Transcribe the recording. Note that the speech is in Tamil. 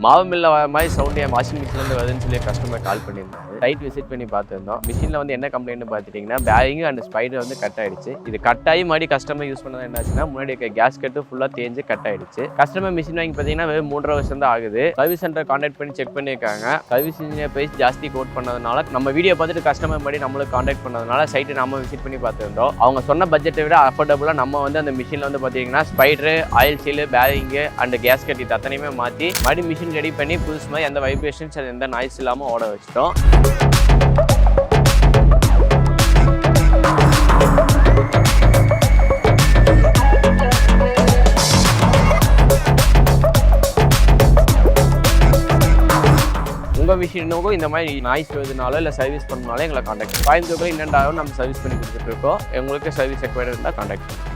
மாவு மில்ல வர மாதிரி சவுண்ட் என் வாஷிங் மிஷின்லேருந்து வருதுன்னு சொல்லி கஸ்டமர் கால் பண்ணியிருந்தாங்க. சைட் விசிட் பண்ணி பார்த்துருந்தோம். மிஷினில் வந்து என்ன கம்ப்ளைண்ட் பார்த்துட்டிங்கன்னா பேரிங் அண்ட் ஸ்பைடர் வந்து கட் ஆயிடுச்சு. இது கட் ஆகி மாதிரி கஸ்டமர் யூஸ் பண்ணது என்னாச்சுன்னா முன்னாடி இருக்க கேஸ் கட்டு ஃபுல்லாக தேஞ்சு கட் ஆயிடுச்சு. கஸ்டமர் மிஷின் வாங்கி பார்த்தீங்கன்னா வெறும் 3.5 வருஷம் தான் ஆகுது. சர்வீஸ் சென்டர் கான்டாக்ட் பண்ணி செக் பண்ணியிருக்காங்க. சர்வீஸ் இன்ஜினியர் பிரைஸ் ஜாஸ்தி கோட் பண்ணதுனால நம்ம வீடியோ பார்த்துட்டு கஸ்டமர் படி நம்மளுக்கு கான்டாக்ட் பண்ணதுனால சைட்டு நம்ம விசிட் பண்ணி பார்த்துருந்தோம். அவங்க சொன்ன பட்ஜெட்டை விட அஃபோர்டபுளாக நம்ம வந்து அந்த மிஷினில் வந்து பார்த்தீங்கன்னா spider, oil seal, bearing and gasket இது அத்தனையுமே மாற்றி மறுபடி மிஷின் ரெடி பண்ணி புதுசு மாதிரி எந்த வைப்ரேஷன்ஸ் எந்த நாய்ஸ் இல்லாமல் ஓட வச்சிட்டோம். உங்கள் மிஷினுக்கும் இந்த மாதிரி நாய்ஸ் வருதுனால இல்லை சர்வீஸ் பண்ணனால எங்களை கான்டாக்ட். கோயம்புத்தூரில் இன்னெண்டாகும் நம்ம சர்வீஸ் பண்ணி கொடுத்துட்ருக்கோம். உங்களுக்கு சர்வீஸ் ரெக்வயர்ட் இருந்தால் கான்டாக்ட் பண்ணுங்கள்.